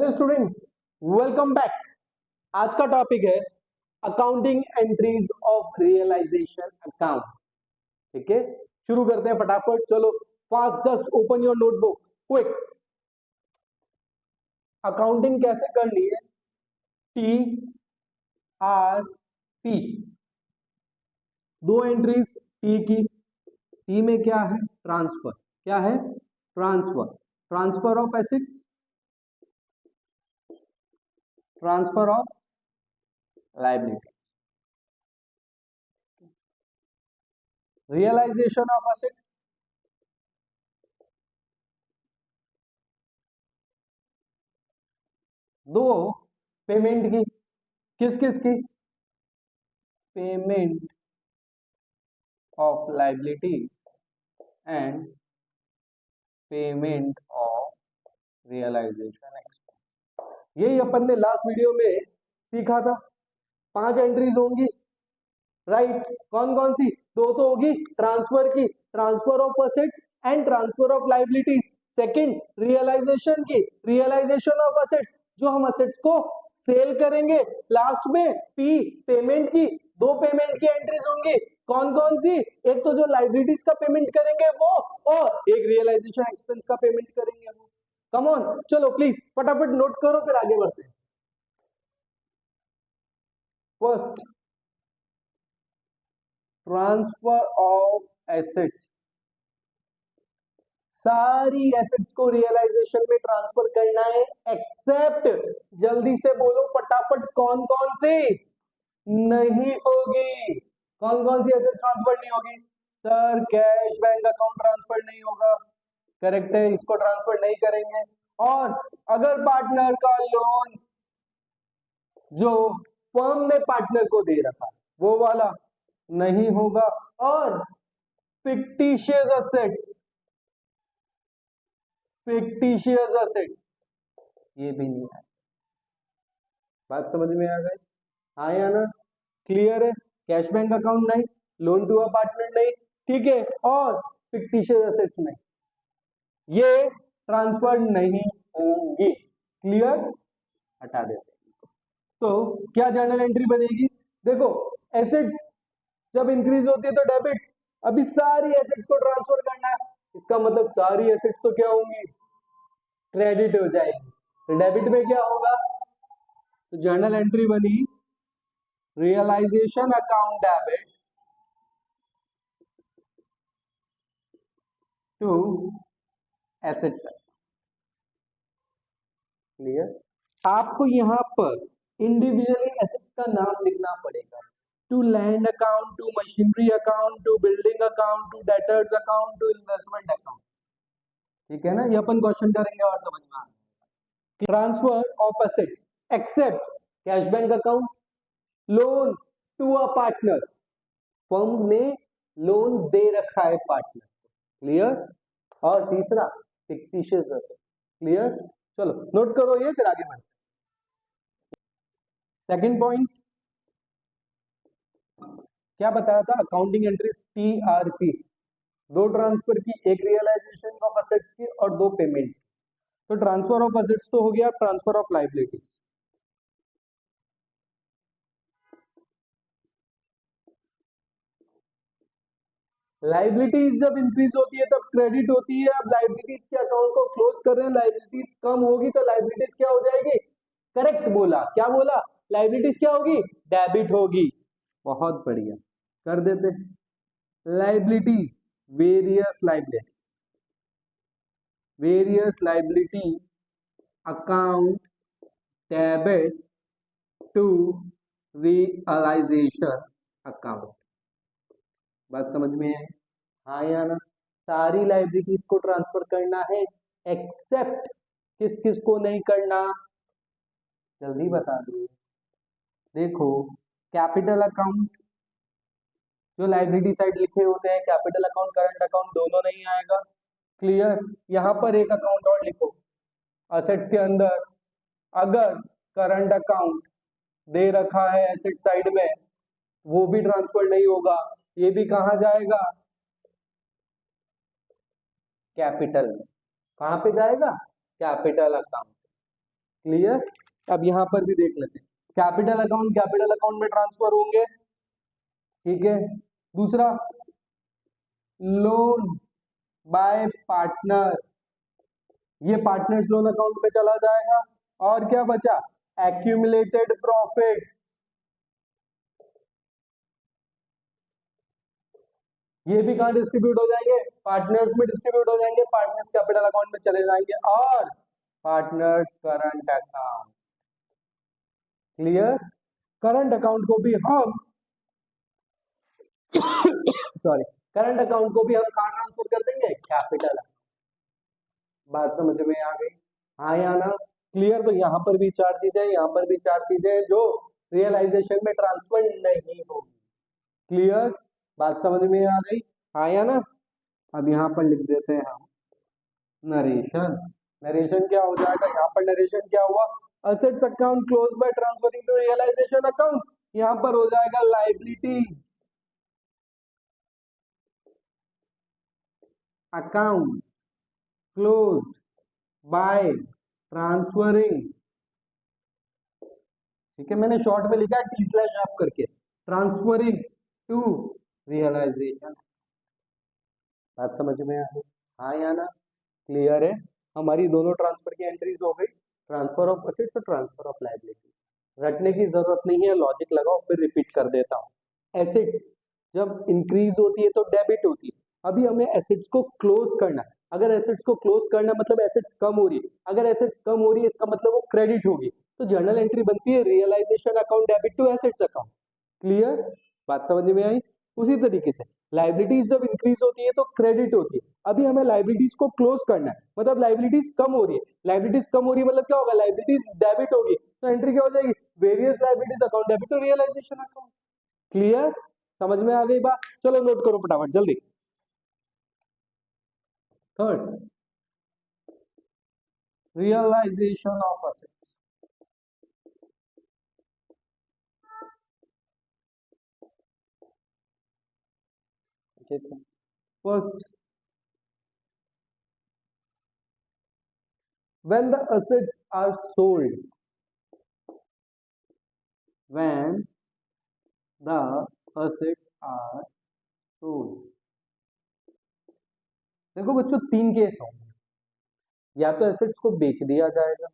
Hello students, welcome back. आज का topic है accounting entries of realisation account. ठीक है, शुरू करते हैं फटाफट। चलो fast, just open your notebook quick. Accounting कैसे करनी है? टी आर पी, दो एंट्रीज टी की। टी में क्या है? ट्रांसफर। क्या है? Transfer. Transfer of assets, transfer of liability, realisation of asset, दो पेमेंट की। किस किस की? Payment of liability and payment of realisation expense. यही अपन ने लास्ट वीडियो में सीखा था। 5 एंट्रीज होंगी, राइट? कौन कौन सी? दो तो होगी ट्रांसफर की, transfer of assets and transfer of liabilities. Second realisation की, रियलाइजेशन ऑफ असेट्स, जो हम असेट्स को सेल करेंगे। लास्ट में पी, पेमेंट की। दो पेमेंट की एंट्रीज होंगी। कौन कौन सी? एक तो जो लायबिलिटीज का पेमेंट करेंगे वो, और एक रियलाइजेशन एक्सपेंस का पेमेंट करेंगे वो। कम ऑन, चलो प्लीज फटाफट नोट करो, फिर आगे बढ़ते हैं। First, transfer of assets. सारी एसेट्स को रियलाइजेशन में ट्रांसफर करना है, एक्सेप्ट, जल्दी से बोलो फटाफट, कौन कौन सी नहीं होगी? कौन कौन सी एसेट ट्रांसफर नहीं होगी? Sir cash bank account transfer नहीं होगा। करेक्ट है, इसको ट्रांसफर नहीं करेंगे। और अगर पार्टनर का लोन जो फर्म ने पार्टनर को दे रखा वो वाला नहीं होगा। और फिक्टिशियस असेट्स, फिक्टिशियस असेट, ये भी नहीं है। बात समझ में आ गई? हाँ या ना? क्लियर है? कैश बैंक अकाउंट नहीं, लोन टू अ पार्टनर नहीं, ठीक है, और फिक्टिशियस असेट्स नहीं, ये ट्रांसफर नहीं होंगी। क्लियर? हटा देते हैं। तो क्या जर्नल एंट्री बनेगी? देखो, एसेट्स जब इंक्रीज होती है तो डेबिट। अभी सारी एसेट्स को ट्रांसफर करना है, इसका मतलब सारी एसेट्स तो क्या होंगी? क्रेडिट हो जाएगी। तो डेबिट में क्या होगा? तो जर्नल एंट्री बनी realisation account debit to assets. Clear? आपको यहाँ पर इंडिविजुअली एसेट्स का नाम लिखना पड़ेगा। To land account, to machinery account, to building account, to debtors account, to investment account. ठीक है ना? ये अपन क्वेश्चन करेंगे और समझ में आएगा। Transfer of assets except cash bank account, loan to a partner, firm ने लोन दे रखा है पार्टनर को। क्लियर? और तीसरा फिक्टिशियस एसेट। क्लियर? चलो नोट करो ये, फिर आगे बढ़ते। सेकंड पॉइंट क्या बताया था? अकाउंटिंग एंट्रीज टीआरपी, दो ट्रांसफर की, एक रियलाइजेशन ऑफ असेट्स की और दो पेमेंट। तो ट्रांसफर ऑफ असेट्स तो हो गया, ट्रांसफर ऑफ लायबिलिटी। लायबिलिटीज जब इंक्रीज होती है तब क्रेडिट होती है। अब लायबिलिटीज के अकाउंट को क्लोज कर रहे हैं, लायबिलिटीज कम होगी तो लायबिलिटीज क्या हो जाएगी? करेक्ट बोला, क्या बोला? लायबिलिटीज क्या होगी? डेबिट होगी। बहुत बढ़िया, कर देते। Liability, various liability, various liability account debit to realisation account. बात समझ में है? हाँ या ना? सारी लायबिलिटीज को ट्रांसफर करना है, एक्सेप्ट किस किस को नहीं करना? जल्दी बता दो। देखो, कैपिटल अकाउंट, जो लायबिलिटी साइड लिखे होते हैं, कैपिटल अकाउंट करंट अकाउंट दोनों नहीं आएगा। क्लियर? यहां पर एक अकाउंट और लिखो असेट्स के अंदर। अगर करंट अकाउंट दे रखा है एसेट साइड में, वो भी ट्रांसफर नहीं होगा। ये भी कहां जाएगा? कैपिटल में। कहां पे जाएगा? Capital account. क्लियर। अब यहाँ पर भी देख लेते हैं, कैपिटल अकाउंट में ट्रांसफर होंगे, ठीक है। दूसरा, लोन बाय पार्टनर, ये पार्टनर्स लोन अकाउंट में चला जाएगा। और क्या बचा, एक्यूमुलेटेड प्रॉफिट, ये भी कहाँ डिस्ट्रीब्यूट हो जाएंगे, पार्टनर्स में डिस्ट्रीब्यूट हो जाएंगे, पार्टनर्स कैपिटल अकाउंट में चले जाएंगे। और partners current account, clear. Current account को भी हम सॉरी, करंट अकाउंट को भी हम कहाँ ट्रांसफर कर देंगे, कैपिटल। बात समझ में आ गई, हाँ या ना, क्लियर। तो यहाँ पर भी चार चीजें, यहाँ पर भी चार चीजें जो रियलाइजेशन में ट्रांसफर नहीं होगी, क्लियर। बात समझ में आ गई, हाँ या ना। अब यहाँ पर लिख देते हैं हम नरेशन। नरेशन क्या हो जाएगा, यहाँ पर नरेशन क्या हुआ, assets account close by transferring to realisation account, यहाँ पर हो जाएगा liabilities account close by transferring, ठीक है, मैंने शॉर्ट में लिखा है टी स्लैश एफ करके, ट्रांसफरिंग टू रियलाइजेशन। बात समझ में आ गई, हाँ या ना, क्लियर है। हमारी दोनों ट्रांसफर की एंट्रीज हो गई, ट्रांसफर ऑफ असेट्स और ट्रांसफर ऑफ लायबिलिटी। रटने की जरूरत नहीं है, लॉजिक लगाओ, फिर रिपीट कर देता हूँ। एसेट्स जब इंक्रीज होती है तो डेबिट होती है, अभी हमें एसेट्स को क्लोज करना है। अगर एसेट्स को क्लोज करना मतलब एसेट्स कम हो रही है, अगर एसेट्स कम हो रही है इसका मतलब वो क्रेडिट होगी, तो जर्नल एंट्री बनती है realisation account debit to assets account, clear. बात समझ में आई। उसी तरीके से लाइबिलिटीज जब इंक्रीज होती है तो क्रेडिट होती है, अभी हमें लाइबिलिटीज को क्लोज करना है, मतलब लाइबिलिटीज कम हो रही है, लाइबिलिटीज कम हो रही है मतलब क्या होगा, लाइबिलिटीज डेबिट होगी, तो एंट्री क्या हो जाएगी, various liabilities account debit to realisation account, clear. समझ में आ गई बात, चलो नोट करो फटाफट जल्दी। Third, realisation of assets. First, when the assets are sold, when the assets are sold, देखो बच्चों तीन केस होंगे, या तो एसेट्स को बेच दिया जाएगा,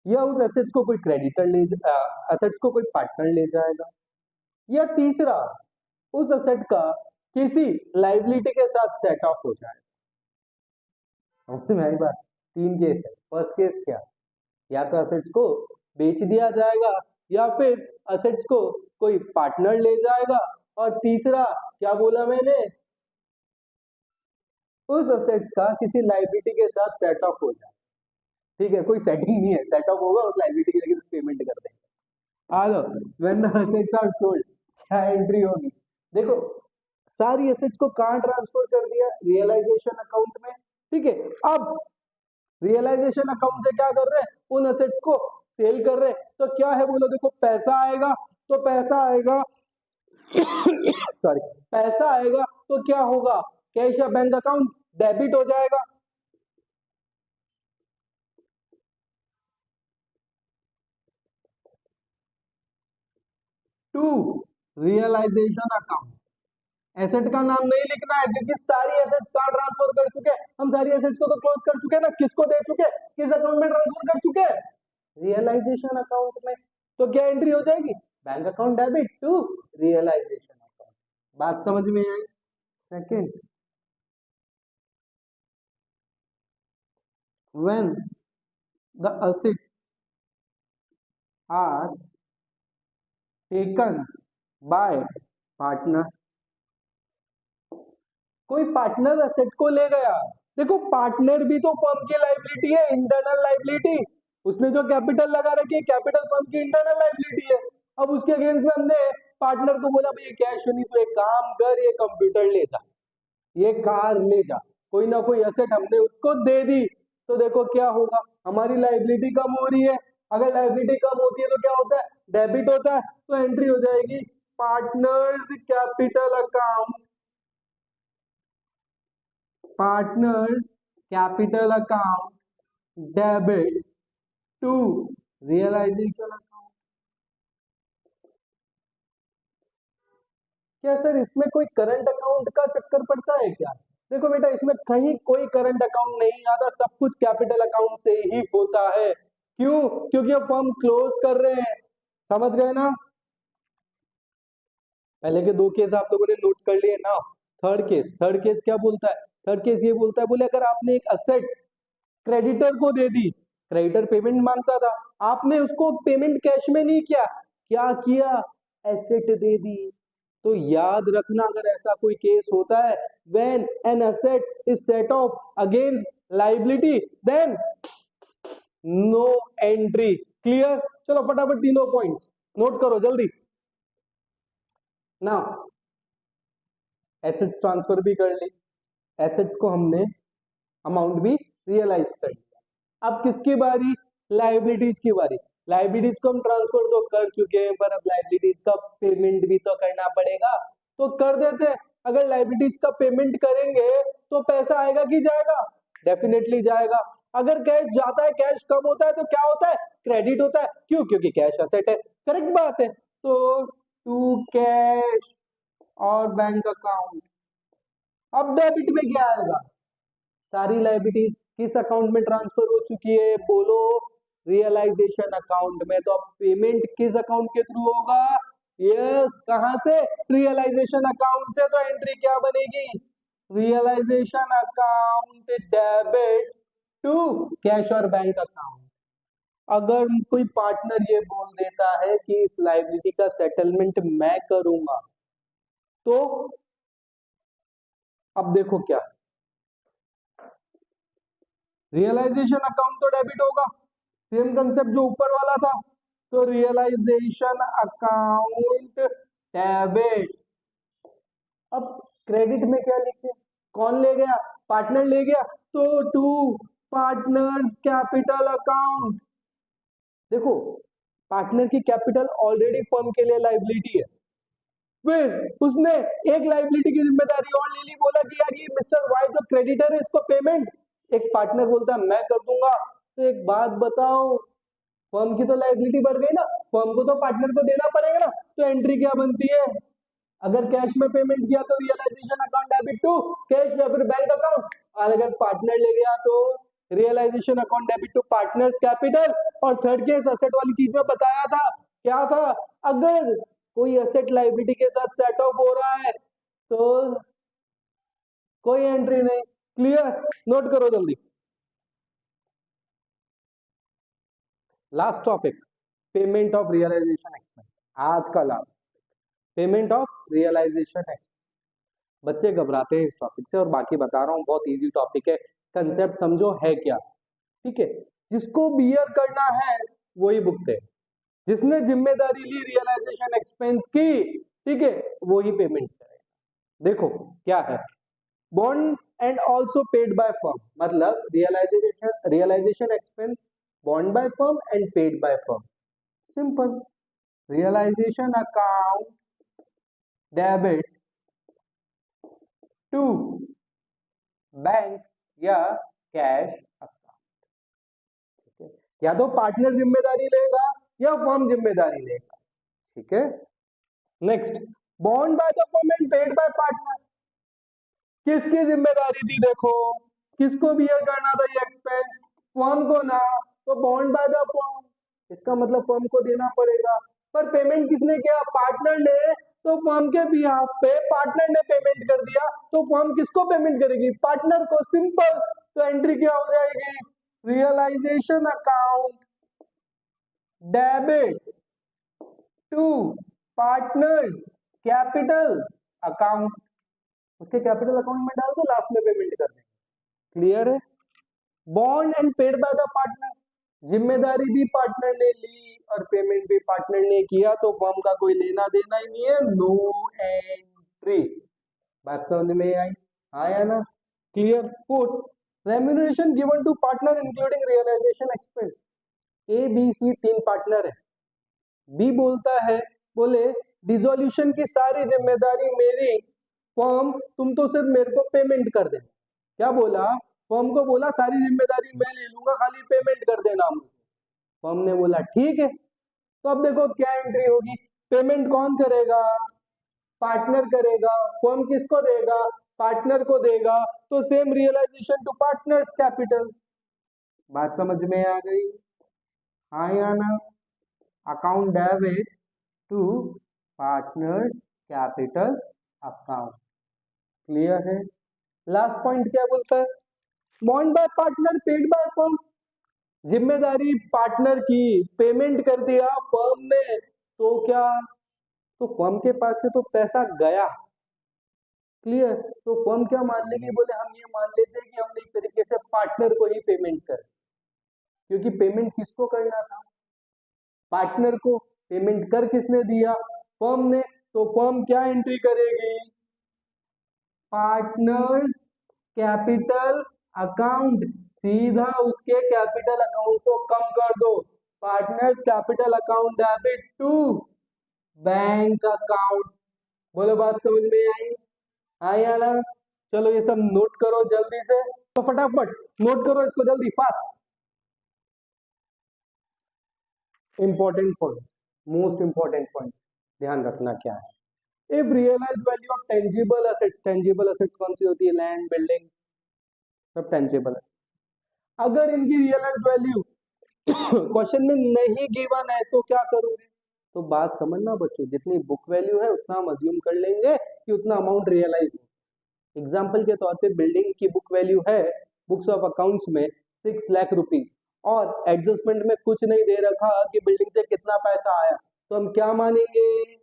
या उस एसेट्स को कोई क्रेडिटर ले एसेट्स को कोई पार्टनर ले जाएगा, या तीसरा उस एसेट का किसी लाइबिलिटी के साथ सेट ऑफ हो जाएगा। समझ में आई बात, तीन केस है। फर्स्ट केस क्या, या तो एसेट्स को बेच दिया जाएगा, या फिर एसेट्स को कोई पार्टनर ले जाएगा, और तीसरा क्या बोला मैंने, उस एसेट्स का किसी लाइबिलिटी के साथ सेट ऑफ हो जाए, ठीक है, कोई सेटिंग नहीं है, सेट ऑफ होगा उस लाइबिलिटी के लिए पेमेंट कर देंगे। आ लो, when the assets are sold, क्या एंट्री होगी, देखो सारी एसेट्स को कहां ट्रांसफर कर दिया, रियलाइजेशन अकाउंट में, ठीक है। अब रियलाइजेशन अकाउंट से क्या कर रहे हैं, उन एसेट्स को सेल कर रहे हैं, तो क्या है बोलो, देखो पैसा आएगा, तो पैसा आएगा सॉरी, पैसा आएगा तो क्या होगा, कैश या बैंक अकाउंट डेबिट हो जाएगा, टू रियलाइजेशन अकाउंट। एसेट का नाम नहीं लिखना है, क्योंकि सारी एसेट्स कहां ट्रांसफर कर चुके हैं हम, सारी एसेट्स को तो क्लोज कर चुके हैं ना, किसको दे चुके, किस अकाउंट में ट्रांसफर कर चुके, रियलाइजेशन अकाउंट में। तो क्या एंट्री हो जाएगी, bank account debit to realisation account. बात समझ में आई। Second, when the assets are taken by partner, कोई पार्टनर एसेट को ले गया, देखो पार्टनर भी तो फर्म की लाइबिलिटी है, इंटरनल लाइबिलिटी, उसने जो कैपिटल लगा रखी है कैपिटल फर्म की इंटरनल लाइबिलिटी है। अब उसके अगेंस्ट में हमने पार्टनर को बोला भाई कैश नहीं तो एक काम कर, ये कंप्यूटर ले जा, ये कार ले जा, कोई ना कोई एसेट हमने उसको दे दी, तो देखो क्या होगा, हमारी लाइबिलिटी कम हो रही है, अगर लाइबिलिटी कम होती है तो क्या होता है, डेबिट होता है, तो एंट्री हो जाएगी partners capital account, partners capital account debit to realisation account. क्या सर इसमें कोई करंट अकाउंट का चक्कर पड़ता है क्या? देखो बेटा, इसमें कहीं कोई करंट अकाउंट नहीं आता, सब कुछ कैपिटल अकाउंट से ही होता है। क्यों? क्योंकि अब हम क्लोज कर रहे हैं। समझ गए ना? पहले के दो केस आप लोगों ने नोट कर लिए ना। थर्ड केस क्या बोलता है? थर्ड केस ये बोलता है, बोले अगर आपने एक असेट क्रेडिटर को दे दी, क्रेडिटर पेमेंट मांगता था, आपने उसको पेमेंट कैश में नहीं किया, क्या किया? एसेट दे दी। तो याद रखना, अगर ऐसा कोई केस होता है, when an asset is set off against liability, then no entry. Clear? चलो फटाफट तीनों पॉइंट्स नोट करो जल्दी। ना एसेट्स ट्रांसफर भी कर ली, एसेट्स को हमने अमाउंट भी रियलाइज कर लिया। अब किसकी बारी? लाइबिलिटीज की बारी। लाइबिलिटीज को हम ट्रांसफर तो कर चुके हैं, पर अब लाइबिलिटीज का पेमेंट भी तो करना पड़ेगा, तो कर देते हैं। अगर लाइबिलिटीज का पेमेंट करेंगे तो पैसा आएगा कि जाएगा? डेफिनेटली जाएगा। अगर कैश जाता है, कैश कम होता है, तो क्या होता है? क्रेडिट होता है। क्यों? क्योंकि कैश असेट है। करेक्ट बात है। तो टू कैश और बैंक अकाउंट। अब डेबिट में क्या आएगा? सारी लाइबिलिटीज किस अकाउंट में ट्रांसफर हो चुकी है? बोलो, रियलाइजेशन अकाउंट में। तो अब पेमेंट किस अकाउंट के थ्रू होगा? यस, कहां से? रियलाइजेशन अकाउंट से। तो एंट्री क्या बनेगी? Realisation account debit to cash और बैंक अकाउंट। अगर कोई पार्टनर ये बोल देता है कि इस लाइबिलिटी का सेटलमेंट मैं करूंगा, तो अब देखो क्या, रियलाइजेशन अकाउंट तो डेबिट होगा, सेम कंसेप्ट जो ऊपर वाला था। तो रियलाइजेशन अकाउंट डेबिट। अब क्रेडिट में क्या लिखे? कौन ले गया? पार्टनर ले गया। तो टू पार्टनर्स कैपिटल अकाउंट। देखो, पार्टनर की कैपिटल ऑलरेडी फर्म के लिए लाइबिलिटी है, फिर उसने एक लाइबिलिटी की जिम्मेदारी और ले ली, बोला कि यार ये मिस्टर वाई जो क्रेडिटर है, इसको पेमेंट एक पार्टनर बोलता है मैं कर दूंगा। तो एक बात बताओ, फर्म की तो लाइबिलिटी बढ़ गई ना, फर्म को तो पार्टनर को देना पड़ेगा ना। तो एंट्री क्या बनती है? अगर कैश में पेमेंट किया तो realisation account debit to cash या फिर बैंक अकाउंट, और अगर पार्टनर ले गया तो realisation account debit to partners capital. और थर्ड केस असेट वाली चीज में बताया था, क्या था? अगर कोई असेट लाइबिलिटी के साथ सेट ऑफ हो रहा है तो कोई एंट्री नहीं। क्लियर? नोट करो जल्दी। Last topic, payment of realisation expense. आज का last, payment of realisation expense. बच्चे घबराते हैं इस टॉपिक से, और बाकी बता रहा हूँ, बहुत इजी टॉपिक है, कंसेप्ट समझो है क्या। ठीक है? जिसको बियर करना है वही भुगते, जिसने जिम्मेदारी ली रियलाइजेशन एक्सपेंस की, ठीक है, वही पेमेंट करेगा। देखो क्या है, bond and also paid by firm, मतलब realization expense bond by firm and paid by firm. Simple. Realization account debit to bank या कैश अकाउंट। ठीक है? या तो पार्टनर जिम्मेदारी लेगा या फर्म जिम्मेदारी लेगा। ठीक है? Next, bond by the firm and paid bye partner. किसकी जिम्मेदारी थी? देखो, किसको बियर करना था ये एक्सपेंस? फर्म को ना। तो बॉन्ड बाय द फर्म, इसका मतलब फर्म को देना पड़ेगा। पर पेमेंट किसने किया? पार्टनर ने। तो फर्म के बिहाफ पे पार्टनर ने पेमेंट कर दिया, तो फर्म किसको पेमेंट करेगी? पार्टनर को। सिंपल। तो एंट्री क्या हो जाएगी? Realisation account debit to partners capital account. उसके कैपिटल अकाउंट में डाल दो, लास्ट में पेमेंट कर देंगे। क्लियर है? Bond and paid by the partner, जिम्मेदारी भी पार्टनर ने ली और पेमेंट भी पार्टनर ने किया, तो फर्म का कोई लेना देना ही नहीं है। No entry. बात समझ में आई? आया ना? Clear? Fourth, remuneration given to partner including realisation expense. A B C तीन पार्टनर है। बी बोलता है, बोले डिसोल्यूशन की सारी जिम्मेदारी मेरी, फर्म तुम तो सिर्फ मेरे को पेमेंट कर दे। क्या बोला? फर्म को बोला सारी जिम्मेदारी मैं ले लूंगा, खाली पेमेंट कर देना मुझे। फर्म ने बोला ठीक है। तो अब देखो क्या एंट्री होगी, पेमेंट कौन करेगा, पार्टनर करेगा, फर्म किसको देगा, पार्टनर को देगा, तो same realisation to partners capital. बात समझ में आ गई, हाँ या ना। Account debit to partners capital account, clear है। लास्ट पॉइंट क्या बोलता है, bond by partner paid by firm, जिम्मेदारी पार्टनर की, पेमेंट कर दिया फर्म ने, तो क्या, तो फर्म के पास से तो पैसा गया, क्लियर। तो फर्म क्या मान लेगी, बोले हम ये मान लेते हैं कि हमने एक तरीके से पार्टनर को ही पेमेंट कर, क्योंकि पेमेंट किसको करना था, पार्टनर को। पेमेंट कर किसने दिया, फर्म ने। तो फर्म क्या एंट्री करेगी, पार्टनर्स कैपिटल अकाउंट, सीधा उसके कैपिटल अकाउंट को कम कर दो, partners capital account debit to bank account. बोलो बात समझ में आई, आया ना। चलो ये सब नोट करो जल्दी से, तो फटाफट नोट करो इसको जल्दी fast. Important point, most important point ध्यान रखना क्या है, if realise value of tangible assets, tangible assets कौन सी होती है, लैंड, बिल्डिंग, सब टेंजिबल। अगर इनकी रियलाइज वैल्यू क्वेश्चन में नहीं गिवन है तो क्या करोगे, तो बात समझना बच्चों, जितनी बुक वैल्यू है उतना हम अज्यूम कर लेंगे कि उतना अमाउंट रियलाइज हो। एग्जाम्पल के तौर पे बिल्डिंग की बुक वैल्यू है बुक्स ऑफ अकाउंट्स में 6 लाख रुपीज, और एडजस्टमेंट में कुछ नहीं दे रखा कि बिल्डिंग से कितना पैसा आया, तो हम क्या मानेंगे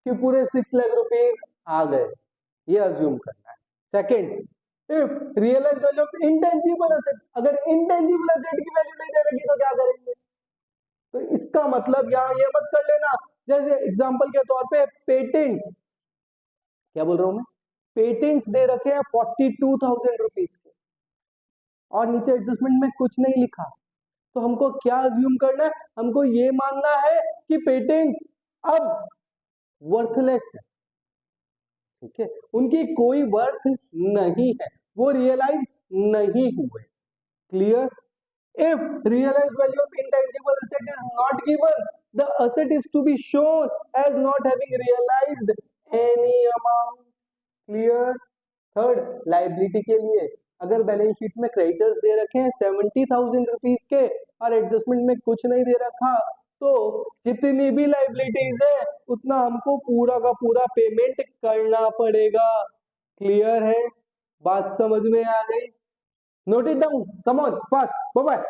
कि पूरे 6 लाख रुपीज आ गए, ये अज्यूम करना है। Second, if realise value of intangible asset, अगर इंटेंजिबल एसेट की वैल्यू नहीं दे रखी तो क्या करेंगे, तो इसका मतलब यहाँ ये मत कर लेना, जैसे एग्जांपल के तौर पे पेटेंट्स, क्या बोल रहा हूं मैं, पेटेंट्स दे रखे हैं 42,000 रुपीज के, और नीचे एडजस्टमेंट में कुछ नहीं लिखा, तो हमको क्या अज्यूम करना है, हमको ये मानना है कि पेटेंट्स अब वर्थलेस है, ठीक है, उनकी कोई वर्थ नहीं है, वो रियलाइज नहीं हुए, clear. If realized value of intangible asset is not given, the asset is to be shown as not having realized any amount. Clear? Third, liability के लिए अगर बैलेंस शीट में क्रेडिटर्स दे रखे हैं 70,000 रुपीज के और एडजस्टमेंट में कुछ नहीं दे रखा, तो जितनी भी लाइबिलिटीज है उतना हमको पूरा का पूरा पेमेंट करना पड़ेगा, क्लियर है, बात समझ में आ गई। Note it down. Come on, fast. Bye bye.